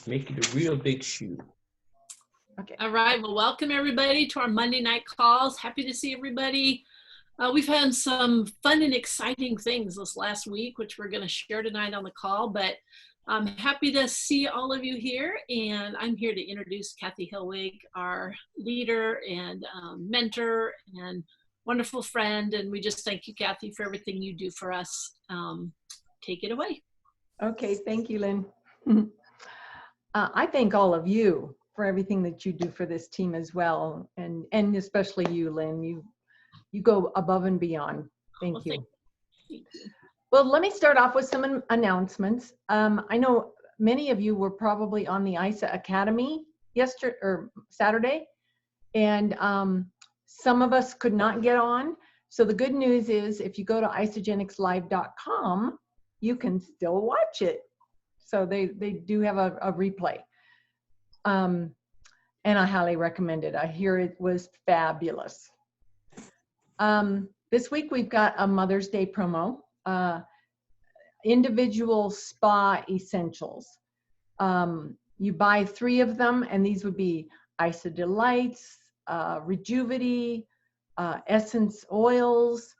Make it a real big shoe. Okay. All right. Well, welcome everybody to our Monday night calls. Happy to see everybody. We've had some fun and exciting things this last week, which we're going to share tonight on the call, but I'm happy to see all of you here. And I'm here to introduce Kathy Hillwig, our leader and mentor and wonderful friend. And we just thank you, Kathy, for everything you do for us. Take it away. Okay. Thank you, Lynn. I thank all of you for everything that you do for this team as well. And especially you, Lynn, you go above and beyond. Thank you. Thank you. Well, let me start off with some announcements. I know many of you were probably on the ISA Academy yesterday or Saturday, and some of us could not get on. So the good news is if you go to isagenixlive.com, you can still watch it. So they do have a replay. And I highly recommend it. I hear it was fabulous. This week we've got a Mother's Day promo, individual spa essentials. You buy 3 of them, and these would be Isa Delights, Rejuvity, Essence Oils,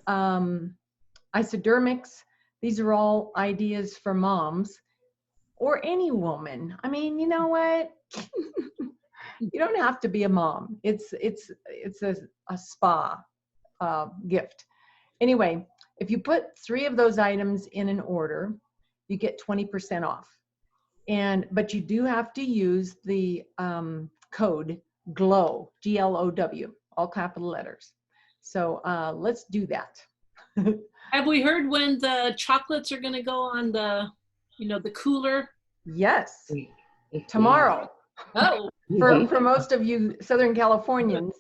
Isodermics. These are all ideas for moms or any woman. I mean, you know what? You don't have to be a mom. It's a spa gift. Anyway, if you put 3 of those items in an order, you get 20% off. But you do have to use the code GLOW, G-L-O-W, all capital letters. So let's do that. Have we heard when the chocolates are going to go on the, the cooler? Yes, tomorrow. Oh, for most of you Southern Californians,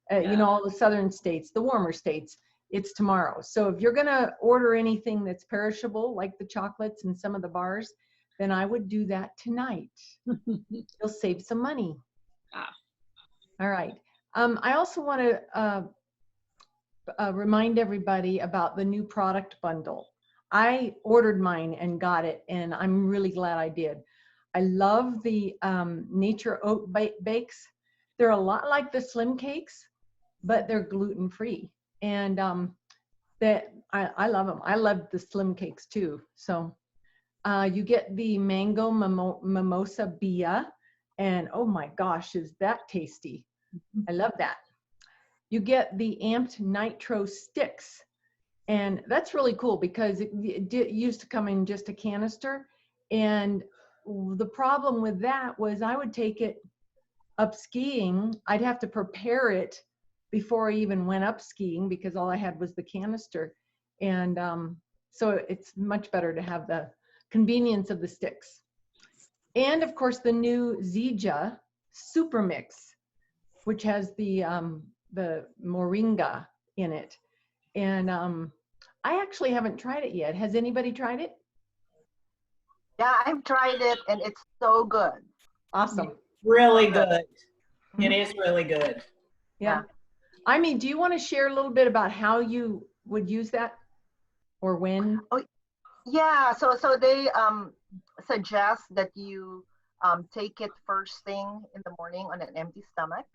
all the southern states, the warmer states, it's tomorrow. So if you're going to order anything that's perishable, like the chocolates and some of the bars, then I would do that tonight. You'll save some money. All right. I also want to remind everybody about the new product bundle. I ordered mine and got it, and I'm really glad I did. I love the Nature Oat Bakes. They're a lot like the Slim Cakes, but they're gluten-free. And I love them. I love the Slim Cakes too. So you get the Mango Mimosa Bia, and oh my gosh, is that tasty. I love that. You get the Amped Nitro Sticks, and that's really cool because it used to come in just a canister, and the problem with that was I would take it up skiing. I'd have to prepare it before I even went up skiing because all I had was the canister, and so it's much better to have the convenience of the sticks. And of course the new Zija Super Mix, which has the moringa in it. And I actually haven't tried it yet. Has anybody tried it? Yeah, I've tried it and it's so good. Awesome. Really good. It is really good. Yeah. I mean, do you want to share a little bit about how you would use that or when? Oh, yeah. So they suggest that you take it first thing in the morning on an empty stomach,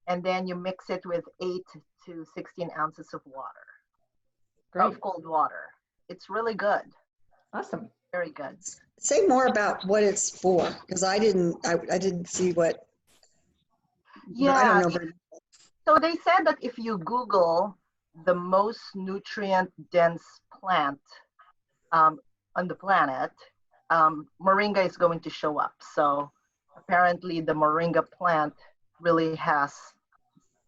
and then you mix it with 8 to 16 ounces of water. Great. Of cold water. It's really good. Awesome. Very good. Say more about what it's for, because I didn't see what. Yeah. I don't know very. So they said that if you Google the most nutrient dense plant on the planet, moringa is going to show up. So apparently the moringa plant really has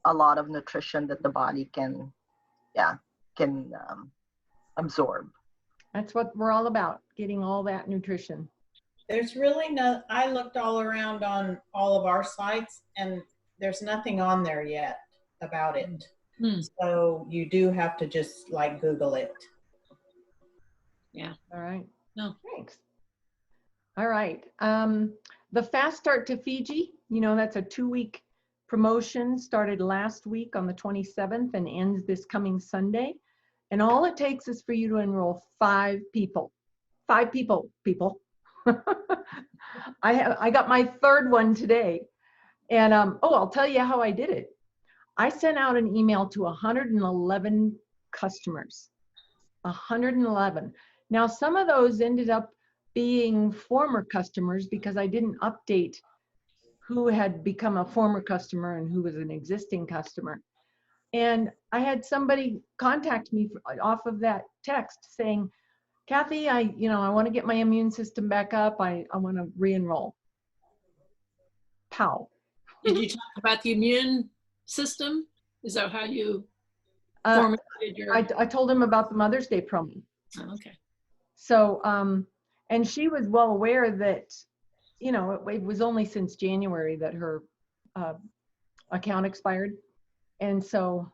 a lot of nutrition that the body can absorb. That's what we're all about, getting all that nutrition. There's really no, I looked all around on all of our sites and there's nothing on there yet about it. So you do have to just like Google it. Yeah. All right. No. Thanks. All right. The Fast Start to Fiji, that's a 2-week promotion, started last week on the 27th and ends this coming Sunday. And all it takes is for you to enroll 5 people. 5 people. I got my third one today. And I'll tell you how I did it. I sent out an email to 111 customers. 111. Now, some of those ended up being former customers because I didn't update who had become a former customer and who was an existing customer. And I had somebody contact me off of that text saying, Kathy, I want to get my immune system back up. I want to re-enroll. Pow. Did you talk about the immune system? Is that how you formulated your? I told him about the Mother's Day promo. Oh, okay. So, and she was well aware that, it was only since January that her account expired. And so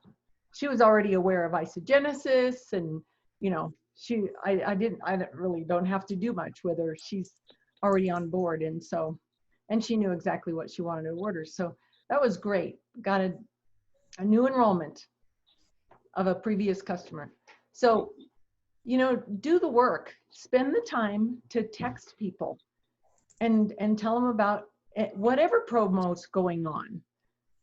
she was already aware of Isagenesis and, I really don't have to do much with her. She's already on board. And so, and she knew exactly what she wanted to order. So that was great. Got a new enrollment of a previous customer. So, do the work, spend the time to text people and tell them about whatever promo's going on.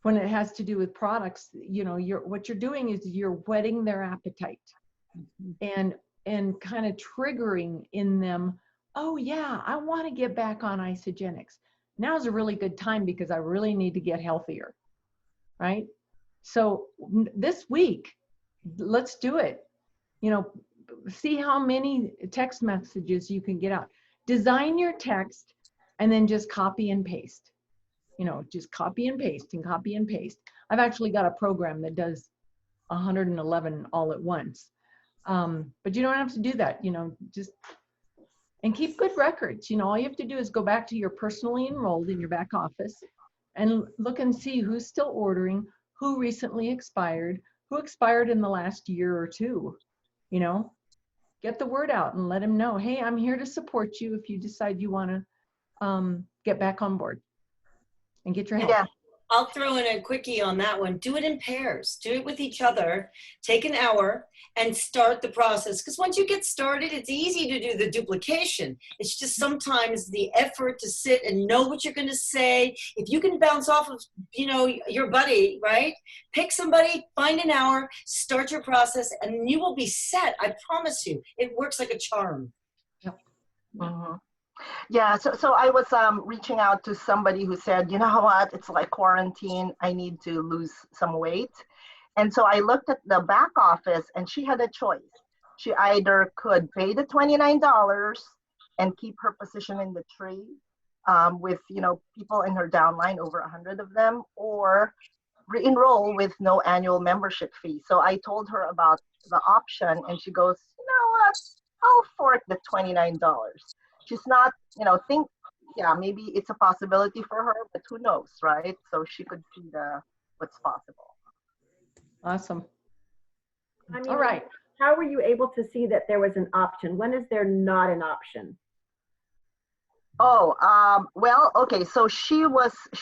When it has to do with products, what you're doing is you're whetting their appetite and kind of triggering in them, oh yeah, I want to get back on Isagenix. Now's a really good time because I really need to get healthier, right? So this week, let's do it. See how many text messages you can get out. Design your text and then just copy and paste. Just copy and paste and copy and paste. I've actually got a program that does 111 all at once. But you don't have to do that, and keep good records. All you have to do is go back to your personally enrolled in your back office and look and see who's still ordering, who recently expired, who expired in the last year or two. Get the word out and let them know, hey, I'm here to support you if you decide you want to get back on board and get your help. Yeah. I'll throw in a quickie on that one. Do it in pairs. Do it with each other. Take an hour and start the process. Because once you get started, it's easy to do the duplication. It's just sometimes the effort to sit and know what you're going to say. If you can bounce off of, your buddy, right? Pick somebody, find an hour, start your process, and you will be set. I promise you. It works like a charm. Yep. Mm-hmm. Yeah, so I was reaching out to somebody who said, you know what, it's like quarantine, I need to lose some weight. And so I looked at the back office and she had a choice. She either could pay the $29 and keep her position in the tree with, people in her downline, over 100 of them, or re-enroll with no annual membership fee. So I told her about the option and she goes, you know what, I'll fork the $29. She's not, maybe it's a possibility for her, but who knows, right? So she could see what's possible. Awesome. All right. How were you able to see that there was an option? When is there not an option? Oh, well, okay. So she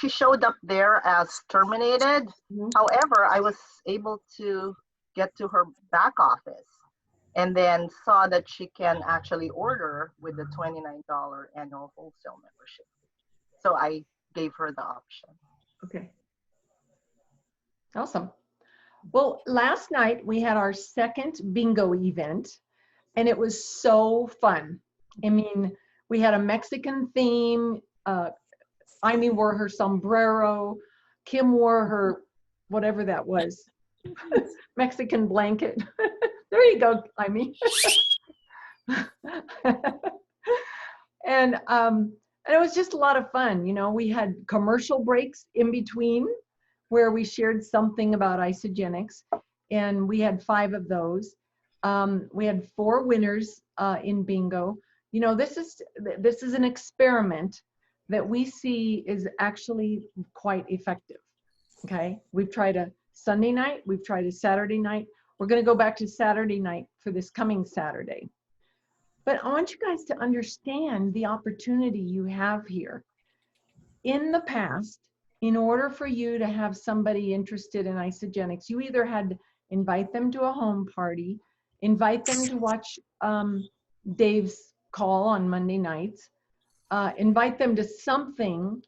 showed up there as terminated. Mm-hmm. However, I was able to get to her back office and then saw that she can actually order with the $29 annual wholesale membership. So I gave her the option. Okay. Awesome. Well, last night we had our second bingo event and it was so fun. I mean, we had a Mexican theme. Amy wore her sombrero. Kim wore her, whatever that was, Mexican blanket. There you go, Amy. And it was just a lot of fun. We had commercial breaks in between where we shared something about Isagenix, and we had 5 of those. We had 4 winners in bingo. This is an experiment that we see is actually quite effective. Okay, we've tried a Sunday night, we've tried a Saturday night. We're going to go back to Saturday night for this coming Saturday. But I want you guys to understand the opportunity you have here. In the past, in order for you to have somebody interested in Isagenix, you either had to invite them to a home party, invite them to watch Dave's call on Monday nights, invite them to something,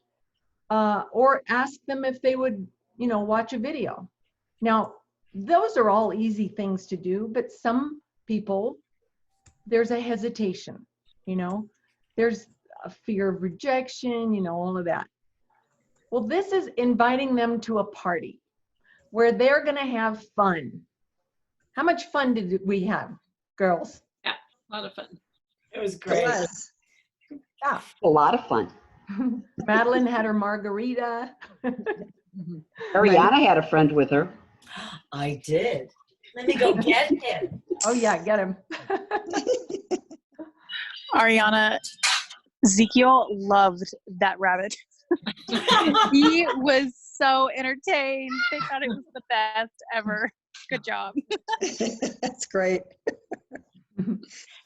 or ask them if they would, watch a video. Now, those are all easy things to do, but some people, there's a hesitation, there's a fear of rejection, all of that. Well, this is inviting them to a party where they're going to have fun. How much fun did we have, girls? Yeah, a lot of fun. It was great. It was. Yeah. A lot of fun. Madeline had her margarita. Ariana had a friend with her. I did. Let me go get him. Oh yeah, get him. Ariana, Ezekiel loved that rabbit. He was so entertained. They thought it was the best ever. Good job. That's great.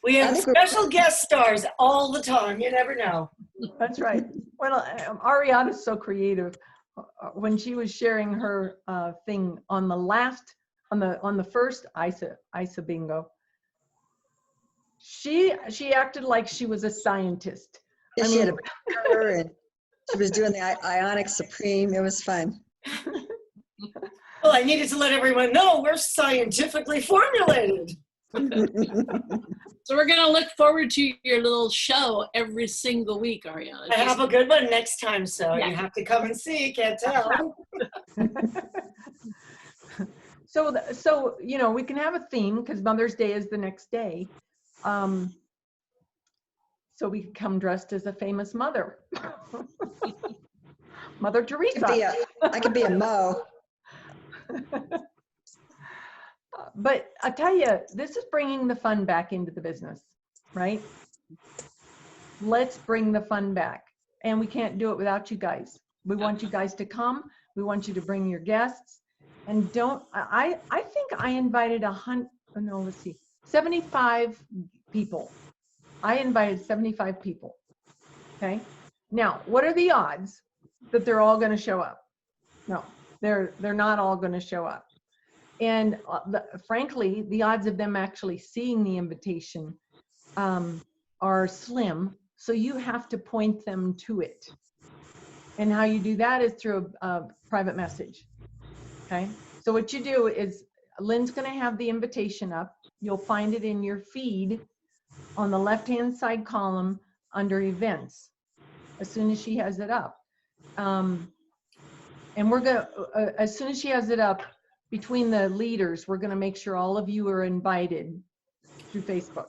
We have special guest stars all the time. You never know. That's right. Well, Ariana's so creative. When she was sharing her thing on the first ISA bingo, she acted like she was a scientist. Yeah, she had a picture and she was doing the Ionic Supreme. It was fun. Well, I needed to let everyone know we're scientifically formulated. So we're going to look forward to your little show every single week, Ariana. I have a good one next time, so Yeah. you have to come and see. Can't tell. So we can have a theme because Mother's Day is the next day. So we can come dressed as a famous mother. Mother Teresa. I could be a Mo. But I tell you, this is bringing the fun back into the business, right? Let's bring the fun back. And we can't do it without you guys. We want you guys to come. We want you to bring your guests. And I think I invited 75 people. I invited 75 people. Okay. Now, what are the odds that they're all going to show up? No, they're not all going to show up. And frankly, the odds of them actually seeing the invitation are slim. So you have to point them to it. And how you do that is through a private message. Okay. So what you do is Lynn's going to have the invitation up. You'll find it in your feed on the left-hand side column under events as soon as she has it up. And we're going to, as soon as she has it up, between the leaders, we're going to make sure all of you are invited through Facebook.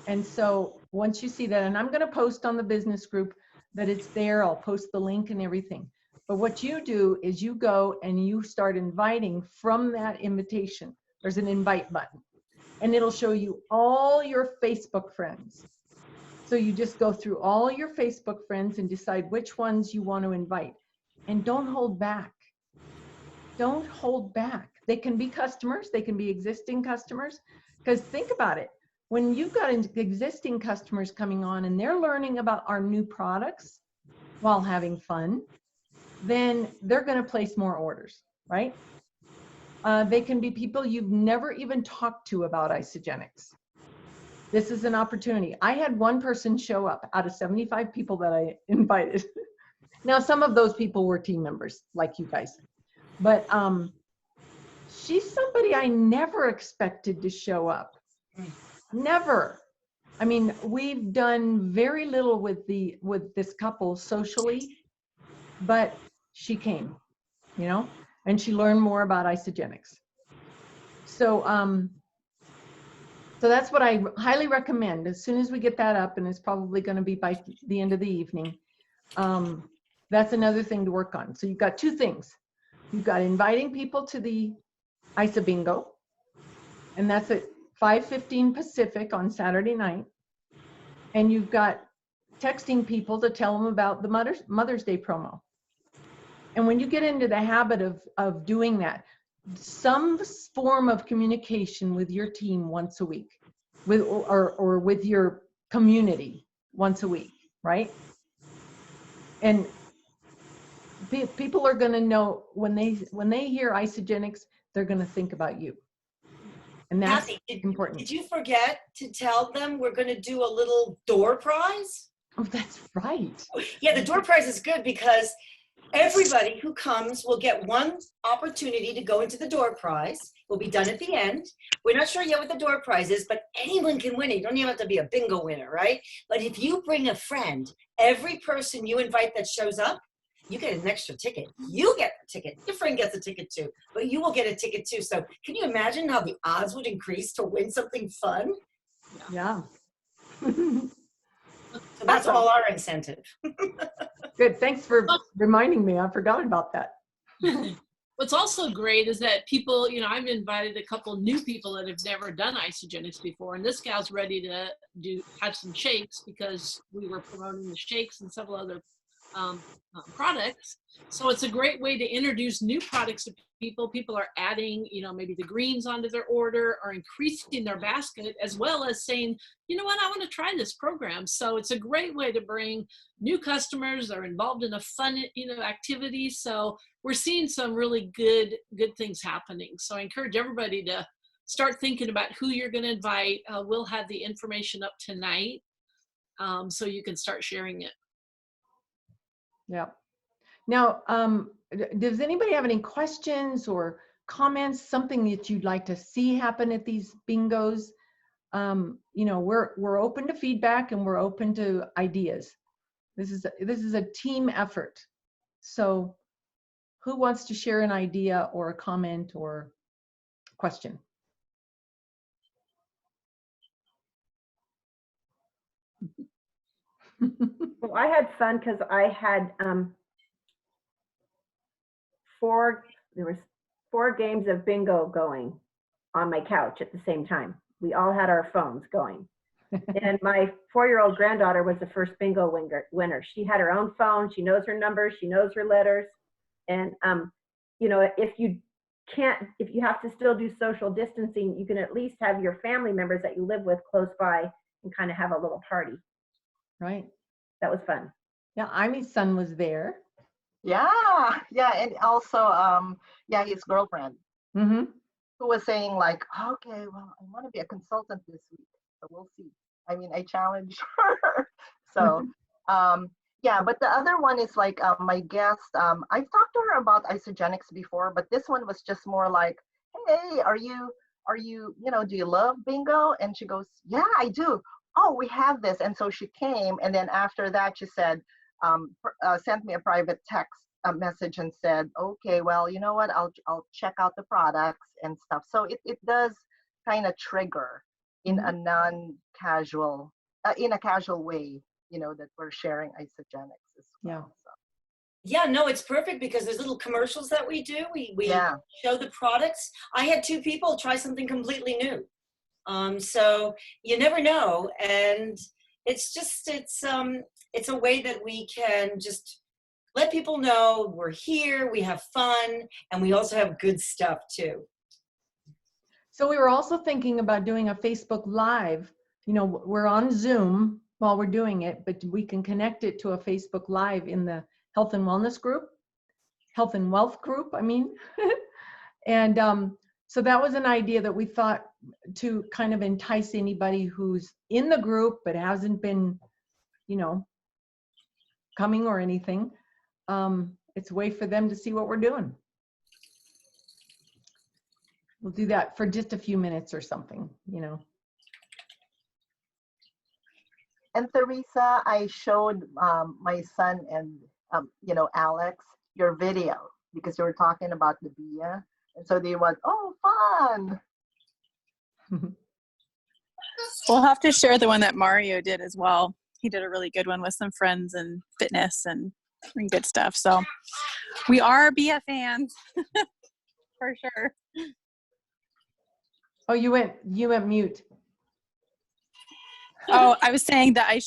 And so once you see that, and I'm going to post on the business group that it's there, I'll post the link and everything. But what you do is you go and you start inviting from that invitation. There's an invite button and it'll show you all your Facebook friends. So you just go through all your Facebook friends and decide which ones you want to invite. And don't hold back. Don't hold back. They can be customers. They can be existing customers. Because think about it. When you've got existing customers coming on and they're learning about our new products while having fun, then they're going to place more orders, right? They can be people you've never even talked to about Isagenix. This is an opportunity. I had one person show up out of 75 people that I invited. Now, some of those people were team members like you guys. But she's somebody I never expected to show up. Never. I mean, we've done very little with this couple socially, but she came, and she learned more about Isagenix. So so that's what I highly recommend. As soon as we get that up, and it's probably going to be by the end of the evening, that's another thing to work on. So you've got two things. You've got inviting people to the ISA bingo, and that's at 5:15 Pacific on Saturday night. And you've got texting people to tell them about the Mother's Day promo. And when you get into the habit of doing that, some form of communication with your team once a week, or with your community once a week, right? And people are going to know when they hear Isagenix, they're going to think about you. And that's Kathy, important. Did you forget to tell them we're going to do a little door prize? Oh, that's right. Yeah, the door prize is good because everybody who comes will get one opportunity to go into the door prize. Will be done at the end. We're not sure yet what the door prize is, but anyone can win it. You don't even have to be a bingo winner, right? But if you bring a friend, every person you invite that shows up, you get an extra ticket. You get a ticket. Your friend gets a ticket too, but you will get a ticket too. So can you imagine how the odds would increase to win something fun? Yeah. So that's all our incentive. Good. Thanks for reminding me. I forgot about that. What's also great is that people, I've invited a couple new people that have never done Isagenix before, and this gal's ready to have some shakes because we were promoting the shakes and several other products. So it's a great way to introduce new products to people. People are adding, maybe the greens onto their order or increasing their basket, as well as saying, you know what, I want to try this program. So it's a great way to bring new customers. They're involved in a fun, activity. So we're seeing some really good things happening. So I encourage everybody to start thinking about who you're going to invite. We'll have the information up tonight, so you can start sharing it. Yeah. Now, does anybody have any questions or comments, something that you'd like to see happen at these bingos? We're open to feedback and we're open to ideas. This is a team effort. So who wants to share an idea or a comment or question? Well, I had fun because I had there was 4 games of bingo going on my couch at the same time. We all had our phones going. And my 4-year-old granddaughter was the first bingo winner. She had her own phone. She knows her numbers. She knows her letters. And, if you have to still do social distancing, you can at least have your family members that you live with close by and kind of have a little party. Right. That was fun. Yeah, Imie's son was there. Yeah, and also, his girlfriend, Mm-hmm. who was saying like, okay, well, I want to be a consultant this week, so we'll see. I mean, I challenged her. So, but the other one is like my guest. I've talked to her about Isagenix before, but this one was just more like, hey, are you, do you love bingo? And she goes, yeah, I do. Oh, we have this. And so she came, and then after that, she said, sent me a private text message and said, okay, well, you know what, I'll check out the products and stuff. So it does kind of trigger in a non-casual, in a casual way, that we're sharing Isagenix as well. Yeah. So. Yeah, no, it's perfect because there's little commercials that we do. We show the products. I had 2 people try something completely new. So you never know. And it's a way that we can just let people know we're here, we have fun, and we also have good stuff too. So we were also thinking about doing a Facebook Live. We're on Zoom while we're doing it, but we can connect it to a Facebook Live in the Health and Wealth group, I mean. And so that was an idea that we thought to kind of entice anybody who's in the group but hasn't been, coming or anything. It's a way for them to see what we're doing. We'll do that for just a few minutes or something, And Teresa, I showed my son and, Alex, your video because you were talking about the BIA. And so they went, oh, fun. We'll have to share the one that Mario did as well. He did a really good one with some friends and fitness and good stuff. So we are BIA fans for sure. Oh, you went mute. Oh, I was saying that I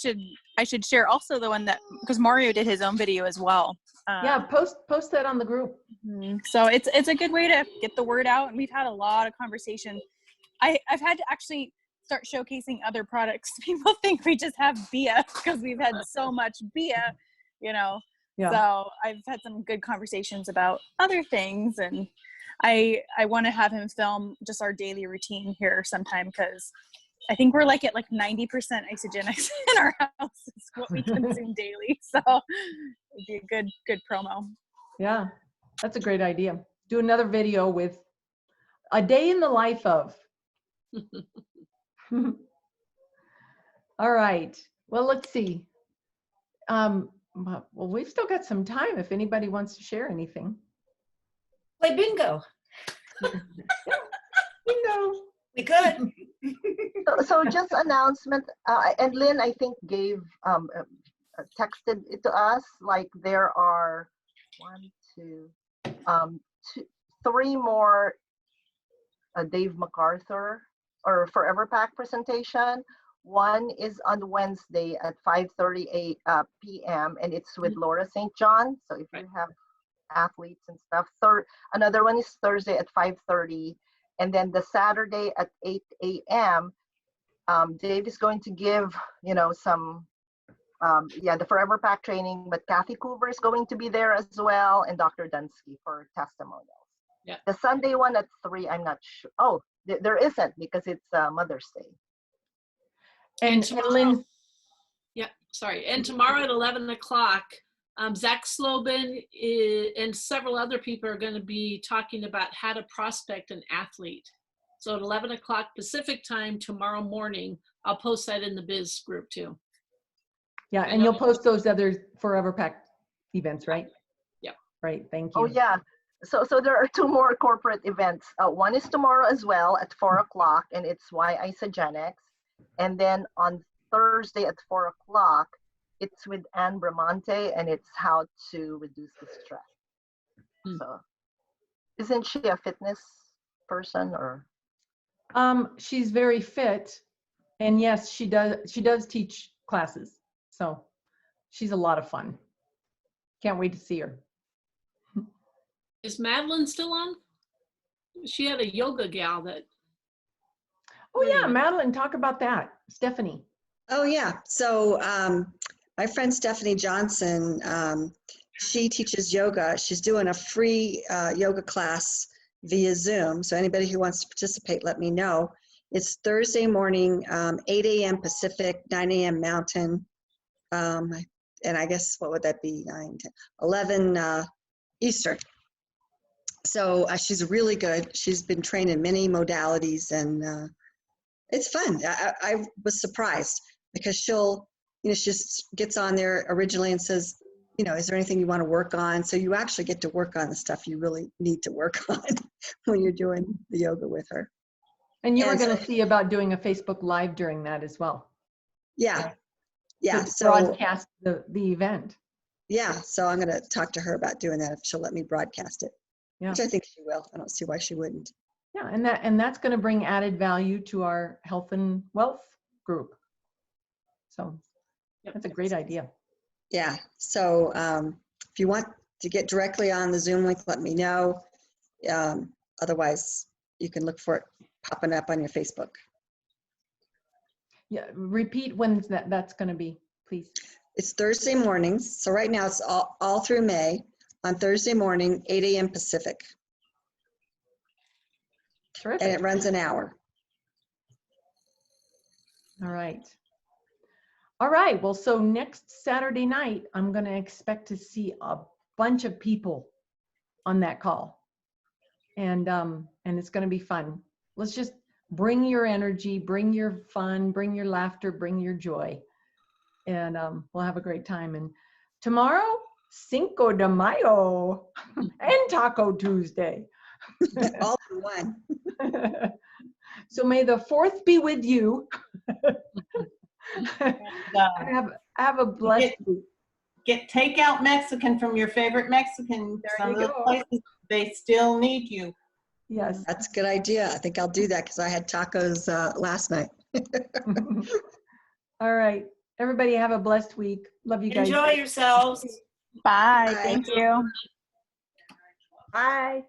should share also the one that, because Mario did his own video as well. Yeah, post that on the group. So it's a good way to get the word out, and we've had a lot of conversation. I've had to actually start showcasing other products. People think we just have BIA because we've had so much BIA, Yeah. So I've had some good conversations about other things, and I want to have him film just our daily routine here sometime because I think we're like at like 90% isogenics in our house is what we consume daily. So it'd be a good promo. Yeah, that's a great idea. Do another video with a day in the life of. All right. Well, let's see. Well, we've still got some time if anybody wants to share anything. Play bingo. Bingo. We could. So just announcement, and Lynn, I think texted it to us, like there are 3 more Dave MacArthur or Forever Pack presentation. One is on Wednesday at 5:30 p.m. and it's with Laura St. John. So if you have athletes and stuff, another one is Thursday at 5:30, and then the Saturday at 8 a.m. Dave is going to give some the Forever Pack training, but Kathy Coover is going to be there as well, and Dr. Dunsky for testimonials. Yeah. The Sunday one at 3, I'm not sure. Oh, there isn't because it's Mother's Day. And Lynn, sorry. And tomorrow at 11 o'clock, Zach Slobin and several other people are going to be talking about how to prospect an athlete. So at 11 o'clock Pacific time tomorrow morning, I'll post that in the biz group too. Yeah, and you'll post those other Forever Pack events, right? Yeah. Right, thank you. Oh, yeah. So there are 2 more corporate events. One is tomorrow as well at 4 o'clock, and it's Why Isogenics. And then on Thursday at 4 o'clock, it's with Anne Bramante, and it's how to reduce the stress. So isn't she a fitness person or? She's very fit, and yes, she does teach classes. So she's a lot of fun. Can't wait to see her. Is Madeline still on? She had a yoga gal that. Oh yeah, Madeline, talk about that. Stephanie. Oh yeah, so my friend Stephanie Johnson, she teaches yoga. She's doing a free yoga class via Zoom. So anybody who wants to participate, let me know. It's Thursday morning, 8 a.m. Pacific, 9 a.m. Mountain. And I guess, what would that be? 9, 10, 11 Eastern. So she's really good. She's been trained in many modalities, and it's fun. I was surprised because she'll, she just gets on there originally and says, is there anything you want to work on? So you actually get to work on the stuff you really need to work on when you're doing the yoga with her. And you were going to see about doing a Facebook Live during that as well. Yeah. Yeah. So broadcast the event. Yeah. So I'm going to talk to her about doing that if she'll let me broadcast it. Yeah. Which I think she will. I don't see why she wouldn't. Yeah, and that's going to bring added value to our health and wealth group. So that's a great idea. Yeah. So if you want to get directly on the Zoom link, let me know. Otherwise, you can look for it popping up on your Facebook. Yeah. Repeat when that's going to be, please. It's Thursday mornings. So right now it's all through May. On Thursday morning, 8 a.m. Pacific. Terrific. And it runs an hour. All right. All right. Well, so next Saturday night, I'm going to expect to see a bunch of people on that call. And it's going to be fun. Let's just bring your energy, bring your fun, bring your laughter, bring your joy. And we'll have a great time. And tomorrow, Cinco de Mayo and Taco Tuesday. All in one. So may the 4th be with you. Have a blessed week. Get takeout Mexican from your favorite Mexican. Some of the places, they still need you. Yes. That's a good idea. I think I'll do that because I had tacos last night. All right. Everybody have a blessed week. Love you guys. Enjoy yourselves. Bye. Bye. Thank you. Bye.